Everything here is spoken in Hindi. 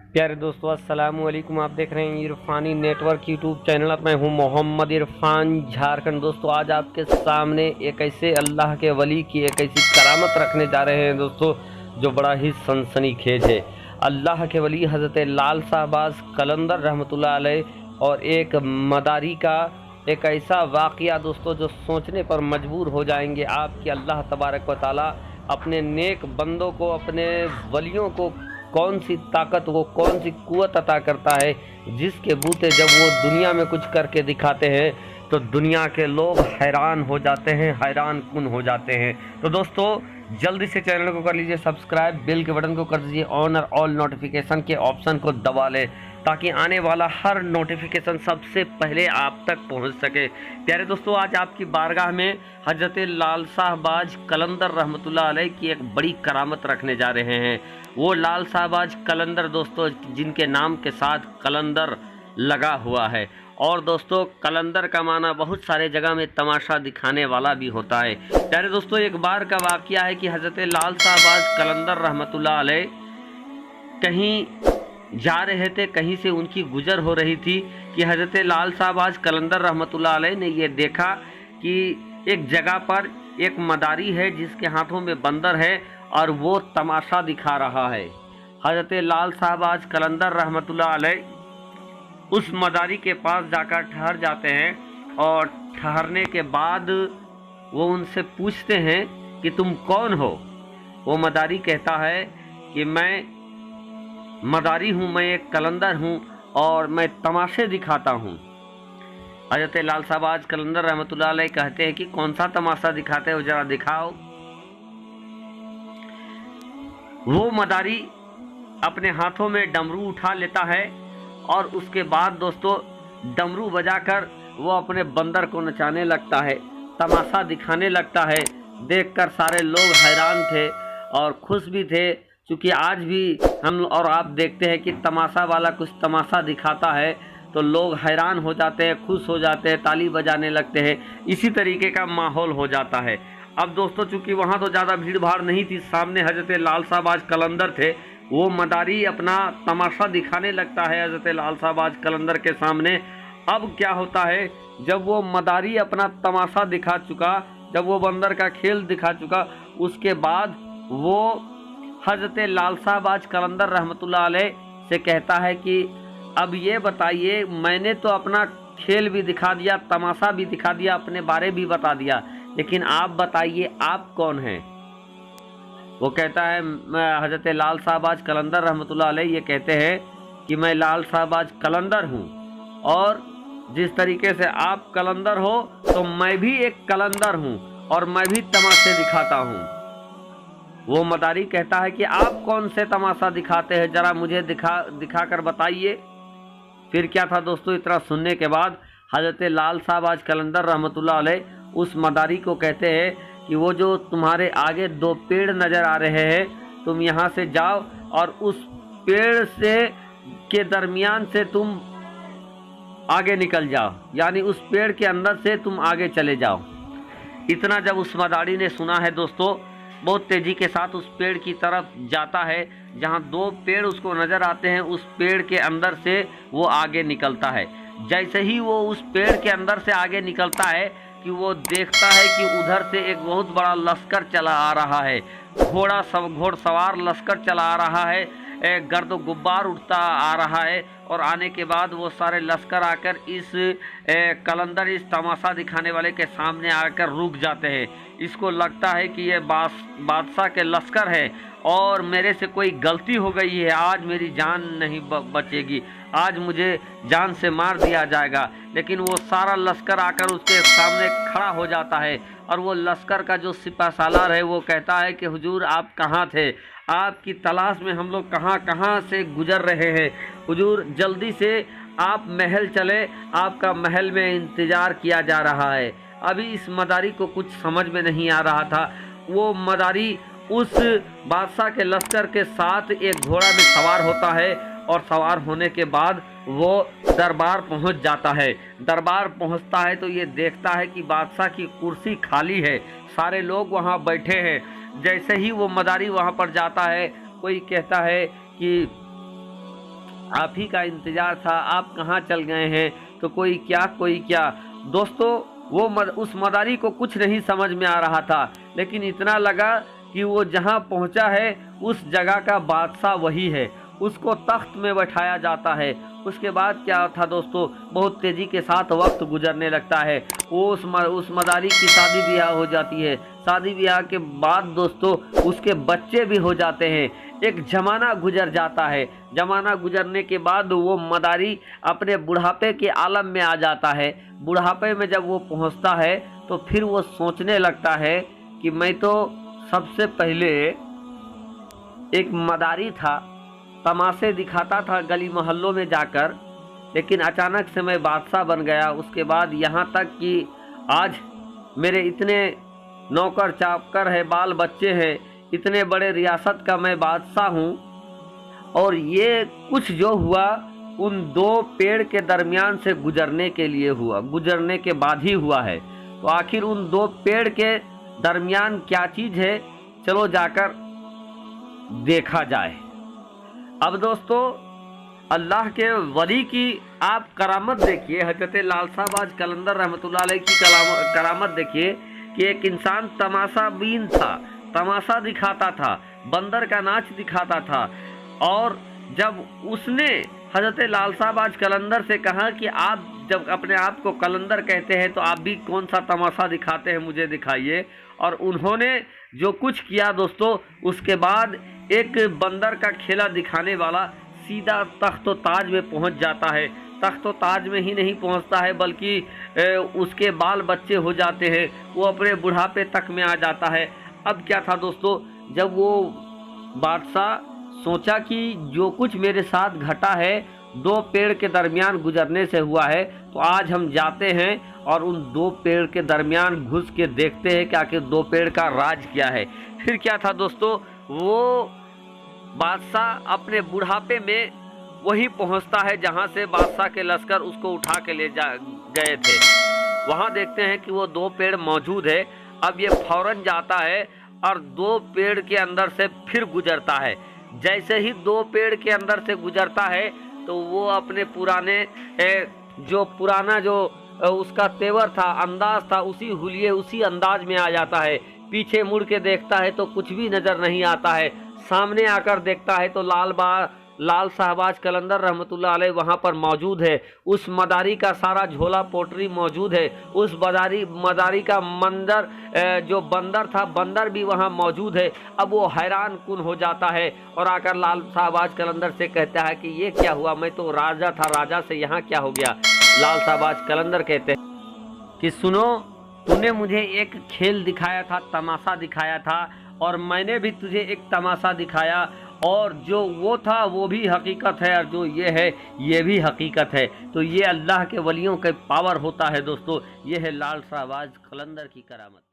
प्यारे दोस्तों, अस्सलाम वालेकुम। आप देख रहे हैं इरफानी नेटवर्क यूट्यूब चैनल। मैं हूं मोहम्मद इरफान, झारखंड। दोस्तों, आज आपके सामने एक ऐसे अल्लाह के वली की एक ऐसी करामत रखने जा रहे हैं दोस्तों, जो बड़ा ही सनसनीखेज है। अल्लाह के वली हज़रत लाल साहबाज कलंदर रहमतुल्लाह अलैह और एक मदारी का एक ऐसा वाक़या दोस्तों, जो सोचने पर मजबूर हो जाएंगे आप कि अल्लाह तबारक व तआला अपने नेक बंदों को, अपने वलियों को कौन सी ताकत, वो कौन सी कुव्वत अता करता है, जिसके बूते जब वो दुनिया में कुछ करके दिखाते हैं तो दुनिया के लोग हैरान हो जाते हैं, हैरान कुन हो जाते हैं। तो दोस्तों, जल्दी से चैनल को कर लीजिए सब्सक्राइब, बेल के बटन को कर दीजिए ऑन और ऑल नोटिफिकेशन के ऑप्शन को दबा लें, ताकि आने वाला हर नोटिफिकेशन सबसे पहले आप तक पहुंच सके। प्यारे दोस्तों, आज आपकी बारगाह में हजरत लाल साहबाज कलंदर रहमतुल्लाह अलैह की एक बड़ी करामत रखने जा रहे हैं। वो लाल साहबाज कलंदर दोस्तों, जिनके नाम के साथ कलंदर लगा हुआ है। और दोस्तों, कलंदर का माना बहुत सारे जगह में तमाशा दिखाने वाला भी होता है। प्यारे दोस्तों, एक बार का वाक़या है कि हजरत लाल साहबाज कलंदर रहमतुल्लाह अलैह कहीं जा रहे थे, कहीं से उनकी गुजर हो रही थी कि हजरत लाल साहबाज कलंदर रहमतुल्लाह अलैह ने ये देखा कि एक जगह पर एक मदारी है जिसके हाथों में बंदर है और वो तमाशा दिखा रहा है। हजरत लाल साहबाज कलंदर रहमतुल्लाह अलैह उस मदारी के पास जाकर ठहर जाते हैं और ठहरने के बाद वो उनसे पूछते हैं कि तुम कौन हो। वो मदारी कहता है कि मैं मदारी हूँ, मैं एक कलंदर हूँ और मैं तमाशे दिखाता हूँ। हजरत लाल साहबाज कलंदर रहमतुल्लाह अलैह कहते हैं कि कौन सा तमाशा दिखाते हो, जरा दिखाओ। वो मदारी अपने हाथों में डमरू उठा लेता है और उसके बाद दोस्तों, डमरू बजाकर वो अपने बंदर को नचाने लगता है, तमाशा दिखाने लगता है। देखकर सारे लोग हैरान थे और खुश भी थे, क्योंकि आज भी हम और आप देखते हैं कि तमाशा वाला कुछ तमाशा दिखाता है तो लोग हैरान हो जाते हैं, खुश हो जाते हैं, ताली बजाने लगते हैं। इसी तरीके का माहौल हो जाता है। अब दोस्तों, चूँकि वहाँ तो ज़्यादा भीड़ भाड़ नहीं थी, सामने हजरत लाल साहबाज कलंदर थे। वो मदारी अपना तमाशा दिखाने लगता है हजरत लाल साहबाज कलंदर के सामने। अब क्या होता है, जब वो मदारी अपना तमाशा दिखा चुका, जब वो बंदर का खेल दिखा चुका, उसके बाद वो हजरत लाल साहबाज कलंदर रहमतुल्लाह अलैह से कहता है कि अब ये बताइए, मैंने तो अपना खेल भी दिखा दिया, तमाशा भी दिखा दिया, अपने बारे भी बता दिया, लेकिन आप बताइए आप कौन हैं। वो कहता है, मैं हजरत लाल साहबाज कलंदर रहमतुल्लाह अलैह ये कहते हैं कि मैं लाल साहबाज कलंदर हूँ, और जिस तरीके से आप कलंदर हो तो मैं भी एक कलंदर हूँ और मैं भी तमाशे दिखाता हूँ। वो मदारी कहता है कि आप कौन से तमाशा दिखाते हैं, जरा मुझे दिखाकर बताइए। फिर क्या था दोस्तों, इतना सुनने के बाद हजरत लाल साहबाज कलंदर रहमतुल्लाह अलैह उस मदारी को कहते हैं कि वो जो तुम्हारे आगे दो पेड़ नज़र आ रहे हैं, तुम यहाँ से जाओ और उस पेड़ से के दरमियान से तुम आगे निकल जाओ, यानी उस पेड़ के अंदर से तुम आगे चले जाओ। इतना जब उस मदारी ने सुना है दोस्तों, बहुत तेज़ी के साथ उस पेड़ की तरफ जाता है। जहाँ दो पेड़ उसको नज़र आते हैं, उस पेड़ के अंदर से वो आगे निकलता है। जैसे ही वो उस पेड़ के अंदर से आगे निकलता है कि वो देखता है कि उधर से एक बहुत बड़ा लश्कर चला आ रहा है, घोड़सवार लश्कर चला आ रहा है, गर्द गुब्बार उठता आ रहा है। और आने के बाद वो सारे लश्कर आकर इस कलंदर, इस तमाशा दिखाने वाले के सामने आकर रुक जाते हैं। इसको लगता है कि ये बादशाह के लश्कर है और मेरे से कोई गलती हो गई है, आज मेरी जान नहीं बचेगी, आज मुझे जान से मार दिया जाएगा। लेकिन वो सारा लश्कर आकर उसके सामने खड़ा हो जाता है और वो लश्कर का जो सिपह सालार है वो कहता है कि हुजूर आप कहाँ थे, आपकी तलाश में हम लोग कहाँ कहाँ से गुजर रहे हैं, हुजूर जल्दी से आप महल चले, आपका महल में इंतज़ार किया जा रहा है। अभी इस मदारी को कुछ समझ में नहीं आ रहा था। वो मदारी उस बादशाह के लश्कर के साथ एक घोड़ा में सवार होता है और सवार होने के बाद वो दरबार पहुंच जाता है। दरबार पहुंचता है तो ये देखता है कि बादशाह की कुर्सी खाली है, सारे लोग वहां बैठे हैं। जैसे ही वो मदारी वहां पर जाता है, कोई कहता है कि आप ही का इंतजार था, आप कहाँ चल गए हैं। तो कोई क्या दोस्तों, उस मदारी को कुछ नहीं समझ में आ रहा था, लेकिन इतना लगा कि वो जहाँ पहुँचा है उस जगह का बादशाह वही है, उसको तख्त में बैठाया जाता है। उसके बाद क्या था दोस्तों, बहुत तेज़ी के साथ वक्त गुजरने लगता है। वो उस मदारी की शादी ब्याह हो जाती है। शादी ब्याह के बाद दोस्तों उसके बच्चे भी हो जाते हैं। एक ज़माना गुजर जाता है। ज़माना गुजरने के बाद वो मदारी अपने बुढ़ापे के आलम में आ जाता है। बुढ़ापे में जब वो पहुंचता है तो फिर वो सोचने लगता है कि मैं तो सबसे पहले एक मदारी था, तमाशे दिखाता था गली मोहल्लों में जाकर, लेकिन अचानक से मैं बादशाह बन गया। उसके बाद यहाँ तक कि आज मेरे इतने नौकर चाकर है, बाल बच्चे हैं, इतने बड़े रियासत का मैं बादशाह हूँ। और ये कुछ जो हुआ उन दो पेड़ के दरमियान से गुजरने के लिए हुआ, गुजरने के बाद ही हुआ है। तो आखिर उन दो पेड़ के दरमियान क्या चीज़ है, चलो जाकर देखा जाए। अब दोस्तों अल्लाह के वली की आप करामत देखिए, हजरत लाल साहब कलंदर रहमतुल्लाह अलैह की करामत देखिए कि एक इंसान तमाशा बीन था, तमाशा दिखाता था, बंदर का नाच दिखाता था। और जब उसने हजरत लाल साहब कलंदर से कहा कि आप जब अपने आप को कलंदर कहते हैं तो आप भी कौन सा तमाशा दिखाते हैं, मुझे दिखाइए। और उन्होंने जो कुछ किया दोस्तों, उसके बाद एक बंदर का खेला दिखाने वाला सीधा तख्त ताज में पहुंच जाता है। तख्त ताज में ही नहीं पहुंचता है बल्कि उसके बाल बच्चे हो जाते हैं, वो अपने बुढ़ापे तक में आ जाता है। अब क्या था दोस्तों, जब वो बादशाह सोचा कि जो कुछ मेरे साथ घटा है दो पेड़ के दरमियान गुजरने से हुआ है, तो आज हम जाते हैं और उन दो पेड़ के दरमियान घुस के देखते हैं कि आखिर दो पेड़ का राज क्या है। फिर क्या था दोस्तों, वो बादशाह अपने बुढ़ापे में वही पहुंचता है जहां से बादशाह के लश्कर उसको उठा के ले गए थे। वहां देखते हैं कि वो दो पेड़ मौजूद है। अब ये फौरन जाता है और दो पेड़ के अंदर से फिर गुजरता है। जैसे ही दो पेड़ के अंदर से गुजरता है तो वो अपने पुराने जो उसका तेवर था, अंदाज था, उसी हुलिये उसी अंदाज में आ जाता है। पीछे मुड़ के देखता है तो कुछ भी नज़र नहीं आता है। सामने आकर देखता है तो लाल साहबाज कलंदर रहमतुल्लाह अलैह वहाँ पर मौजूद है। उस मदारी का सारा झोला पोटरी मौजूद है। उस मदारी का मंदर जो बंदर था, बंदर भी वहाँ मौजूद है। अब वो हैरान कुन हो जाता है और आकर लाल साहबाज कलंदर से कहता है कि ये क्या हुआ, मैं तो राजा था, राजा से यहाँ क्या हो गया। लाल साहबाज कलंदर कहते हैं कि सुनो, तूने मुझे एक खेल दिखाया था, तमाशा दिखाया था, और मैंने भी तुझे एक तमाशा दिखाया, और जो वो था वो भी हकीकत है और जो ये है ये भी हकीकत है। तो ये अल्लाह के वलियों का पावर होता है दोस्तों। ये है लाल साहबाज कलंदर की करामत।